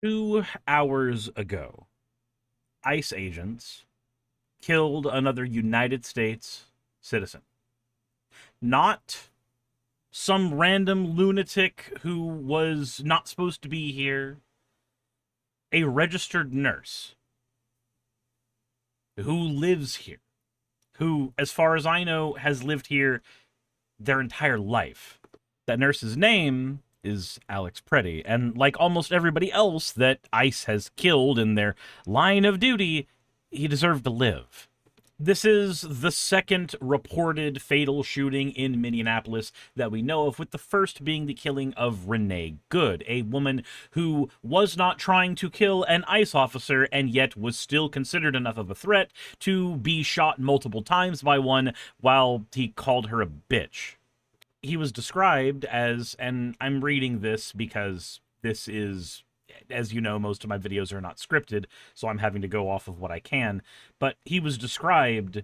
2 hours ago, ICE agents killed another United States citizen. Not some random lunatic who was not supposed to be here. A registered nurse who lives here, who, as far as I know, has lived here their entire life. That nurse's name is Alex Pretti, and like almost everybody else that ICE has killed in their line of duty, he deserved to live. This is the second reported fatal shooting in Minneapolis that we know of, with the first being the killing of Renee Good, a woman who was not trying to kill an ICE officer and yet was still considered enough of a threat to be shot multiple times by one while he called her a bitch. He was described as, and I'm reading this because this is, as you know, most of my videos are not scripted, so I'm having to go off of what I can, but he was described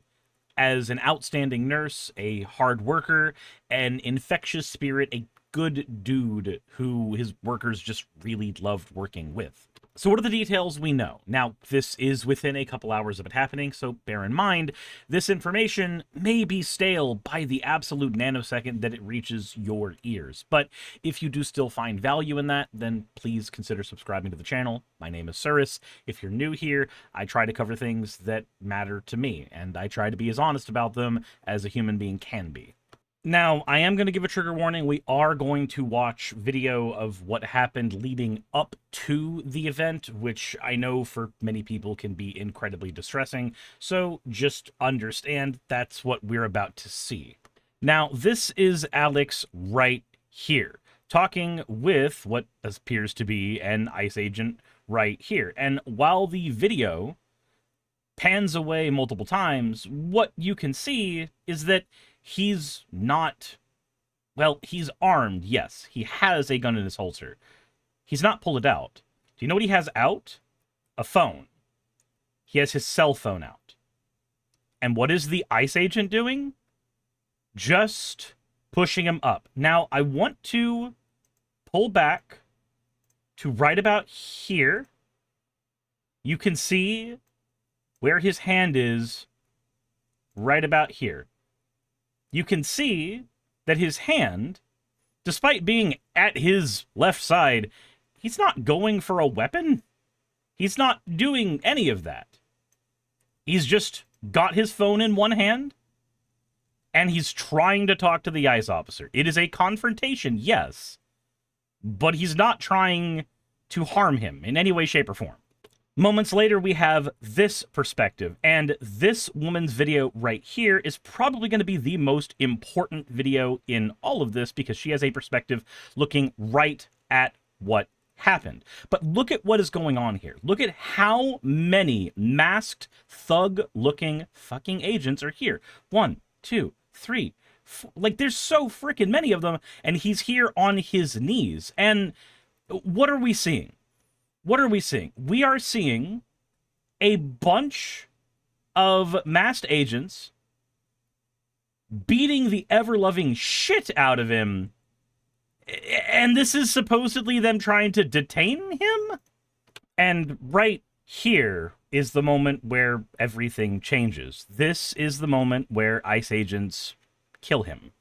as an outstanding nurse, a hard worker, an infectious spirit, a good dude who his workers just really loved working with. So what are the details we know? Now, this is within a couple hours of it happening, so bear in mind, this information may be stale by the absolute nanosecond that it reaches your ears. But if you do still find value in that, then please consider subscribing to the channel. My name is Suris. If you're new here, I try to cover things that matter to me, and I try to be as honest about them as a human being can be. Now, I am going to give a trigger warning. We are going to watch video of what happened leading up to the event, which I know for many people can be incredibly distressing, so just understand that's what we're about to see. Now, this is Alex right here, talking with what appears to be an ICE agent right here. And while the video pans away multiple times, what you can see is that he's not, well, he's armed, yes. He has a gun in his holster. He's not pulled it out. Do you know what he has out? A phone. He has his cell phone out. And what is the ICE agent doing? Just pushing him up. Now, I want to pull back to right about here. You can see where his hand is right about here. You can see that his hand, despite being at his left side, he's not going for a weapon. He's not doing any of that. He's just got his phone in one hand, and he's trying to talk to the ICE officer. It is a confrontation, yes, but he's not trying to harm him in any way, shape, or form. Moments later, we have this perspective, and this woman's video right here is probably going to be the most important video in all of this because she has a perspective looking right at what happened. But look at what is going on here. Look at how many masked, thug-looking fucking agents are here. 1, 2, 3, 4. Like, there's so freaking many of them, and he's here on his knees. And what are we seeing? What are we seeing? We are seeing a bunch of masked agents beating the ever-loving shit out of him, and this is supposedly them trying to detain him? And right here is the moment where everything changes. This is the moment where ICE agents kill him.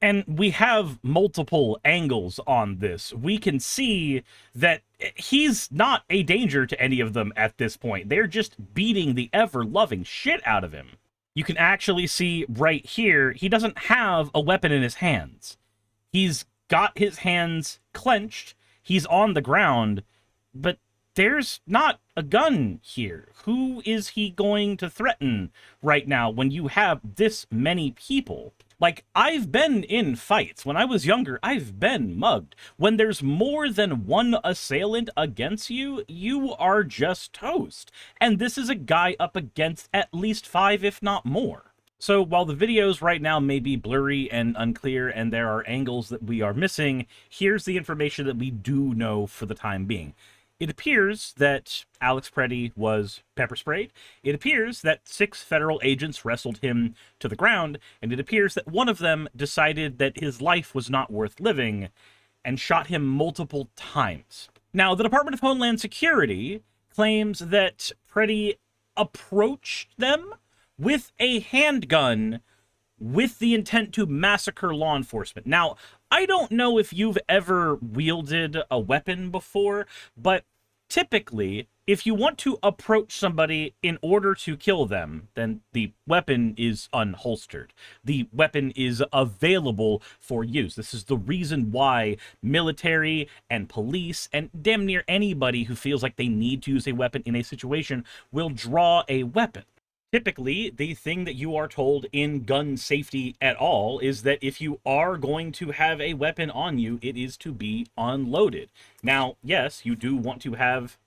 And we have multiple angles on this. We can see that he's not a danger to any of them at this point. They're just beating the ever-loving shit out of him. You can actually see right here, he doesn't have a weapon in his hands. He's got his hands clenched. He's on the ground, but there's not a gun here. Who is he going to threaten right now when you have this many people? Like, I've been in fights. When I was younger, I've been mugged. When there's more than one assailant against you, you are just toast. And this is a guy up against at least 5, if not more. So while the videos right now may be blurry and unclear and there are angles that we are missing, here's the information that we do know for the time being. It appears that Alex Pretti was pepper sprayed. It appears that 6 federal agents wrestled him to the ground, and it appears that one of them decided that his life was not worth living and shot him multiple times. Now, the Department of Homeland Security claims that Pretti approached them with a handgun with the intent to massacre law enforcement. Now, I don't know if you've ever wielded a weapon before, but typically, if you want to approach somebody in order to kill them, then the weapon is unholstered. The weapon is available for use. This is the reason why military and police and damn near anybody who feels like they need to use a weapon in a situation will draw a weapon. Typically, the thing that you are told in gun safety at all is that if you are going to have a weapon on you, it is to be unloaded. Now, yes, you do want to have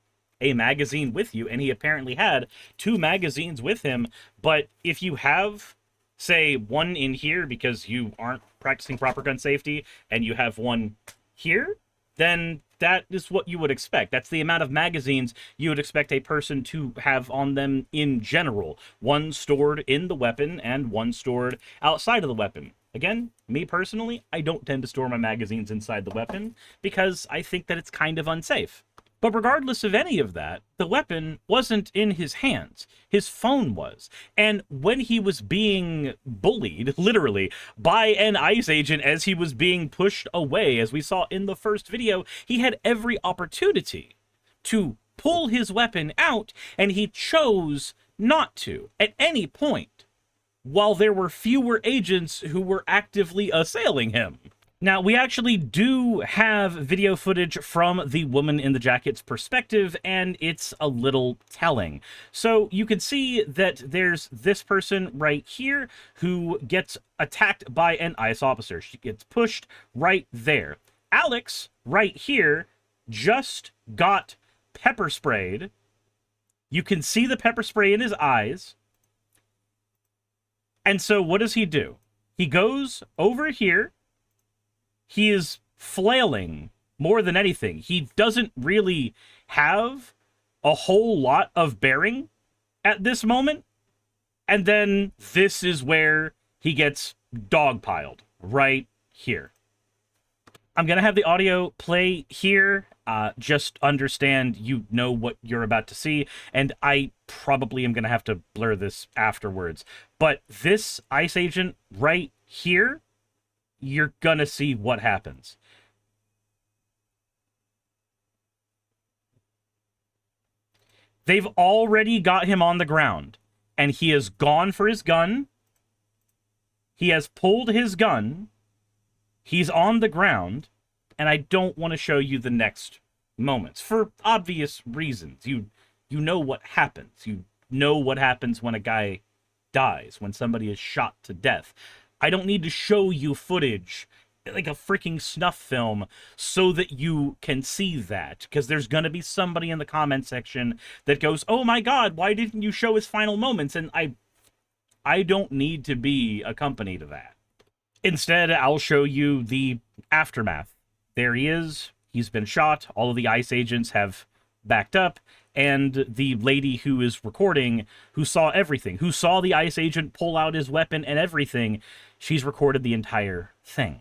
a magazine with you, and he apparently had 2 magazines with him, but if you have, say, one in here because you aren't practicing proper gun safety, and you have one here, then that is what you would expect. That's the amount of magazines you would expect a person to have on them in general. One stored in the weapon and one stored outside of the weapon. Again, me personally, I don't tend to store my magazines inside the weapon because I think that it's kind of unsafe. But regardless of any of that, the weapon wasn't in his hands. His phone was. And when he was being bullied, literally, by an ICE agent as he was being pushed away, as we saw in the first video, he had every opportunity to pull his weapon out, and he chose not to at any point, while there were fewer agents who were actively assailing him. Now, we actually do have video footage from the woman in the jacket's perspective, and it's a little telling. So you can see that there's this person right here who gets attacked by an ICE officer. She gets pushed right there. Alex, right here, just got pepper sprayed. You can see the pepper spray in his eyes. And so what does he do? He goes over here. He is flailing more than anything. He doesn't really have a whole lot of bearing at this moment. And then this is where he gets dogpiled, right here. I'm going to have the audio play here. Just understand you know what you're about to see. And I probably am going to have to blur this afterwards. But this ICE agent right here, you're gonna see what happens. They've already got him on the ground, and he has gone for his gun. He has pulled his gun. He's on the ground, and I don't want to show you the next moments for obvious reasons. You know what happens. You know what happens when a guy dies, when somebody is shot to death. I don't need to show you footage like a freaking snuff film so that you can see that, because there's going to be somebody in the comment section that goes, oh my god, why didn't you show his final moments? And I don't need to be a company to that. Instead, I'll show you the aftermath. There he is. He's been shot. All of the ICE agents have backed up. And the lady who is recording, who saw everything, who saw the ICE agent pull out his weapon and everything, she's recorded the entire thing.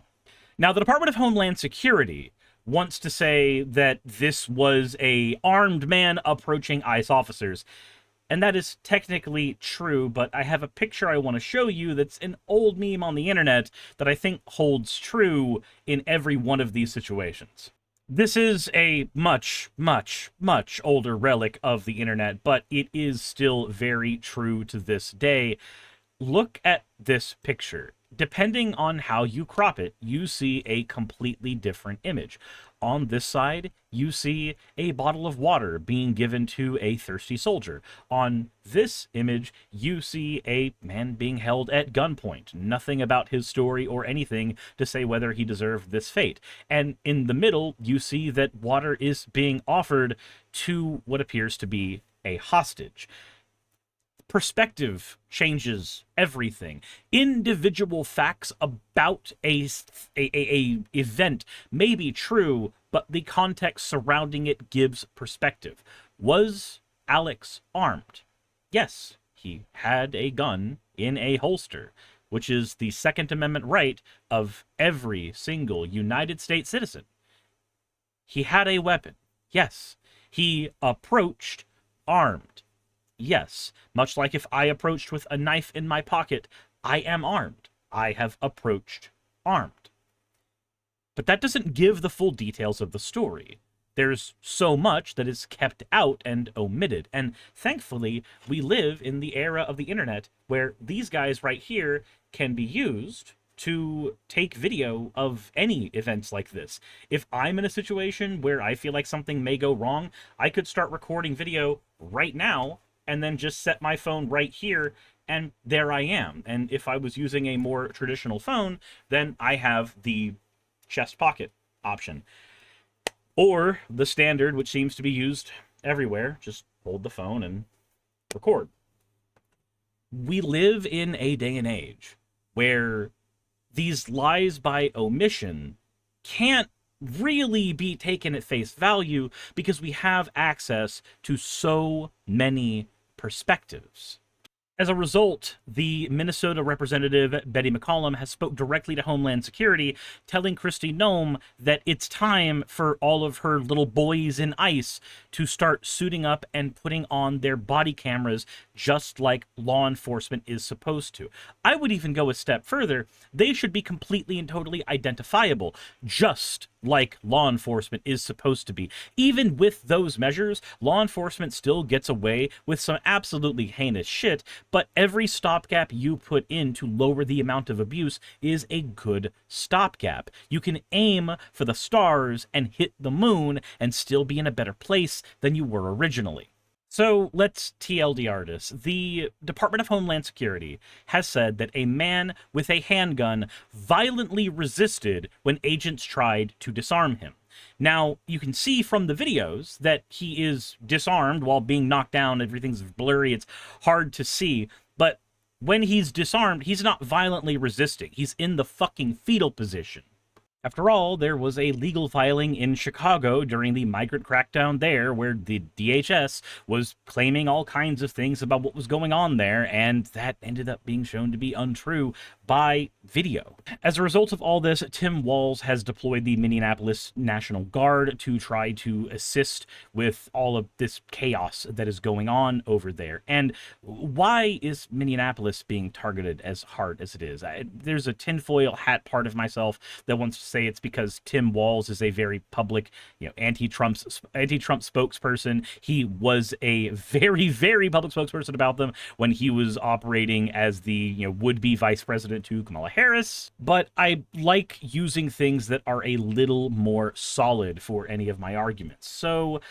Now, the Department of Homeland Security wants to say that this was a armed man approaching ICE officers. And that is technically true, but I have a picture I want to show you that's an old meme on the internet that I think holds true in every one of these situations. This is a much, much, much older relic of the internet, but it is still very true to this day. Look at this picture. Depending on how you crop it, you see a completely different image. On this side, you see a bottle of water being given to a thirsty soldier. On this image, you see a man being held at gunpoint. Nothing about his story or anything to say whether he deserved this fate. And in the middle, you see that water is being offered to what appears to be a hostage. Perspective changes everything. Individual facts about a event may be true, but the context surrounding it gives perspective. Was Alex armed? Yes, he had a gun in a holster, which is the Second Amendment right of every single United States citizen. He had a weapon. Yes. He approached armed. Yes. Much like if I approached with a knife in my pocket, I am armed. I have approached armed. But that doesn't give the full details of the story. There's so much that is kept out and omitted. And thankfully, we live in the era of the internet where these guys right here can be used to take video of any events like this. If I'm in a situation where I feel like something may go wrong, I could start recording video right now and then just set my phone right here, and there I am. And if I was using a more traditional phone, then I have the chest pocket option. Or the standard, which seems to be used everywhere, just hold the phone and record. We live in a day and age where these lies by omission can't really be taken at face value because we have access to so many perspectives. As a result, the Minnesota representative Betty McCollum has spoke directly to Homeland Security, telling Kristi Noem that it's time for all of her little boys in ICE to start suiting up and putting on their body cameras just like law enforcement is supposed to. I would even go a step further. They should be completely and totally identifiable, just like law enforcement is supposed to be. Even with those measures, law enforcement still gets away with some absolutely heinous shit, but every stopgap you put in to lower the amount of abuse is a good stopgap. You can aim for the stars and hit the moon and still be in a better place than you were originally. So let's TLDR this. The Department of Homeland Security has said that a man with a handgun violently resisted when agents tried to disarm him. Now, you can see from the videos that he is disarmed while being knocked down. Everything's blurry. It's hard to see. But when he's disarmed, he's not violently resisting. He's in the fucking fetal position. After all, there was a legal filing in Chicago during the migrant crackdown there where the DHS was claiming all kinds of things about what was going on there, and that ended up being shown to be untrue by video. As a result of all this, Tim Walz has deployed the Minneapolis National Guard to try to assist with all of this chaos that is going on over there. And why is Minneapolis being targeted as hard as it is? There's a tinfoil hat part of myself that wants to say it's because Tim Walz is a very public, anti-Trump spokesperson. He was a very, very public spokesperson about them when he was operating as the, would-be vice president to Kamala Harris. But I like using things that are a little more solid for any of my arguments. So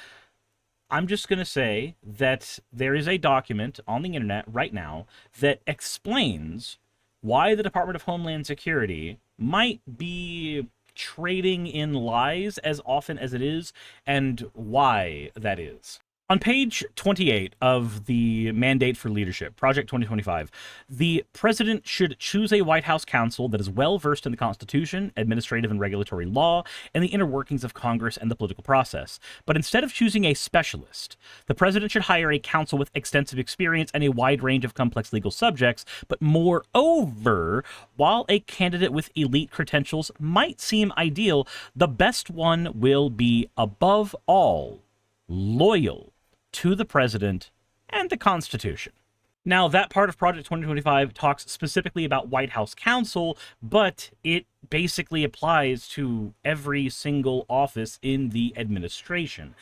I'm just going to say that there is a document on the internet right now that explains why the Department of Homeland Security might be trading in lies as often as it is, and why that is. On page 28 of the Mandate for Leadership, Project 2025, the president should choose a White House counsel that is well-versed in the Constitution, administrative and regulatory law, and the inner workings of Congress and the political process. But instead of choosing a specialist, the president should hire a counsel with extensive experience and a wide range of complex legal subjects. But moreover, while a candidate with elite credentials might seem ideal, the best one will be, above all, loyal to the president and the Constitution. Now, that part of Project 2025 talks specifically about White House counsel, but it basically applies to every single office in the administration.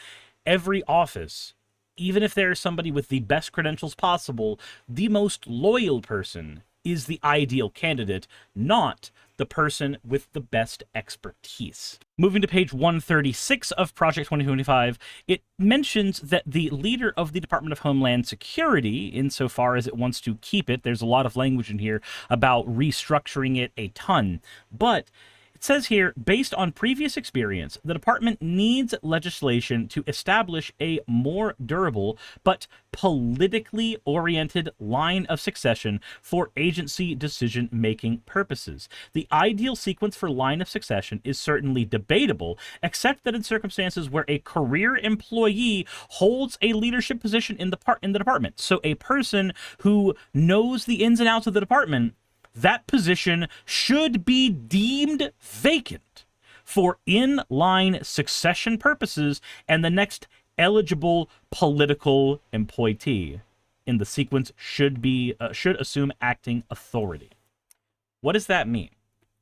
Every office, even if there is somebody with the best credentials possible, the most loyal person is the ideal candidate, not the person with the best expertise. Moving to page 136 of Project 2025, it mentions that the leader of the Department of Homeland Security, insofar as it wants to keep it, there's a lot of language in here about restructuring it a ton, but it says here, based on previous experience, the department needs legislation to establish a more durable but politically oriented line of succession for agency decision-making purposes. The ideal sequence for line of succession is certainly debatable, except that in circumstances where a career employee holds a leadership position in the department, so a person who knows the ins and outs of the department, that position should be deemed vacant for in-line succession purposes and the next eligible political appointee in the sequence should assume acting authority. What does that mean?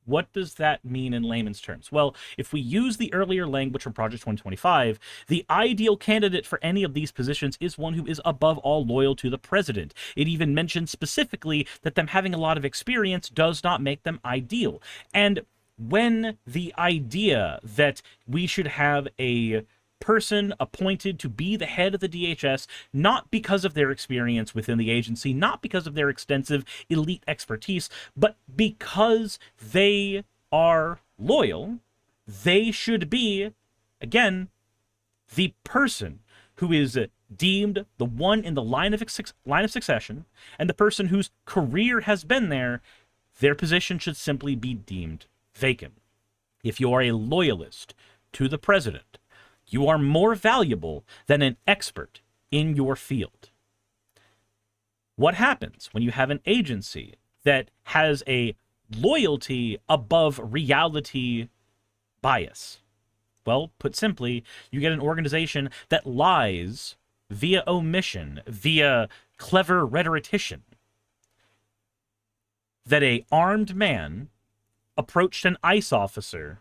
What does that mean in layman's terms? Well, if we use the earlier language from Project 2025, the ideal candidate for any of these positions is one who is above all loyal to the president. It even mentions specifically that them having a lot of experience does not make them ideal. And when the idea that we should have a person appointed to be the head of the DHS, not because of their experience within the agency, not because of their extensive elite expertise, but because they are loyal, they should be, again, the person who is deemed the one in the line of succession, and the person whose career has been there, their position should simply be deemed vacant. If you are a loyalist to the president, you are more valuable than an expert in your field. What happens when you have an agency that has a loyalty above reality bias? Well, put simply, you get an organization that lies via omission, via clever rhetorician. That an armed man approached an ICE officer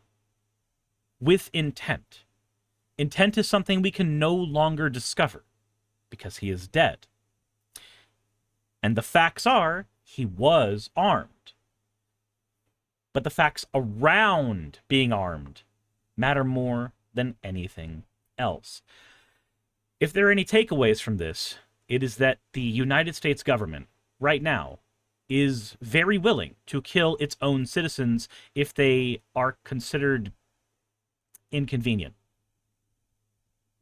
with intent. Intent is something we can no longer discover because he is dead. And the facts are, he was armed. But the facts around being armed matter more than anything else. If there are any takeaways from this, it is that the United States government, right now, is very willing to kill its own citizens if they are considered inconvenient.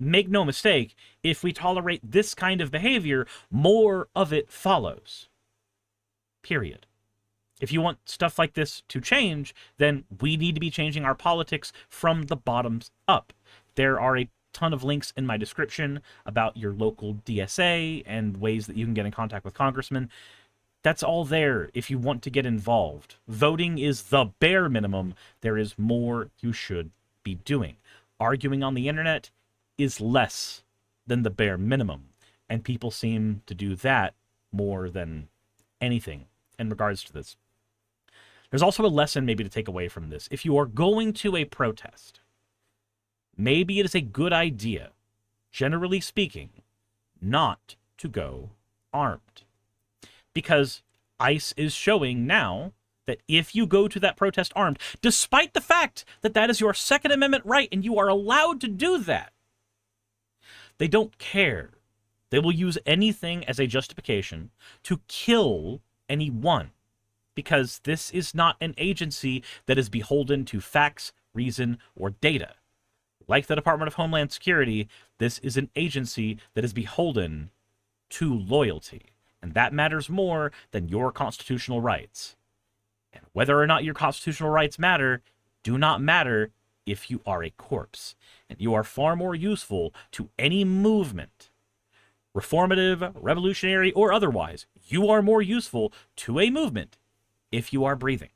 Make no mistake, if we tolerate this kind of behavior, more of it follows. Period. If you want stuff like this to change, then we need to be changing our politics from the bottoms up. There are a ton of links in my description about your local DSA and ways that you can get in contact with congressmen. That's all there if you want to get involved. Voting is the bare minimum. There is more you should be doing. Arguing on the internet is less than the bare minimum, and people seem to do that more than anything in regards to this. There's also a lesson maybe to take away from this. If you are going to a protest, maybe it is a good idea, generally speaking, not to go armed. Because ICE is showing now that if you go to that protest armed, despite the fact that that is your Second Amendment right and you are allowed to do that, they don't care. They will use anything as a justification to kill anyone, because this is not an agency that is beholden to facts, reason, or data. Like the Department of Homeland Security, this is an agency that is beholden to loyalty, and that matters more than your constitutional rights. And whether or not your constitutional rights matter, do not matter if you are a corpse, and you are far more useful to any movement, reformative, revolutionary, or otherwise. You are more useful to a movement if you are breathing.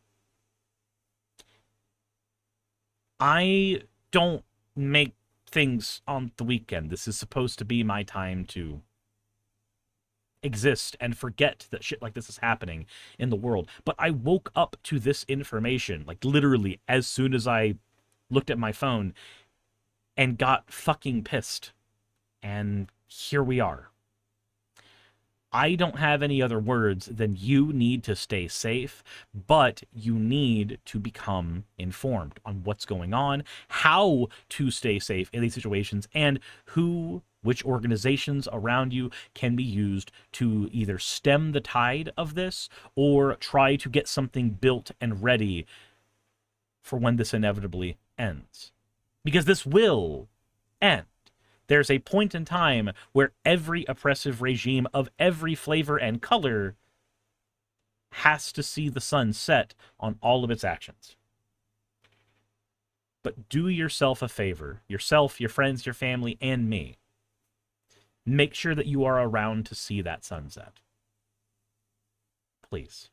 I don't make things on the weekend. This is supposed to be my time to exist and forget that shit like this is happening in the world. But I woke up to this information, like literally as soon as I looked at my phone, and got fucking pissed. And here we are. I don't have any other words than you need to stay safe, but you need to become informed on what's going on, how to stay safe in these situations, and which organizations around you can be used to either stem the tide of this or try to get something built and ready for when this inevitably ends. Because this will end. There's a point in time where every oppressive regime of every flavor and color has to see the sun set on all of its actions. But do yourself a favor, yourself, your friends, your family, and me. Make sure that you are around to see that sunset. Please.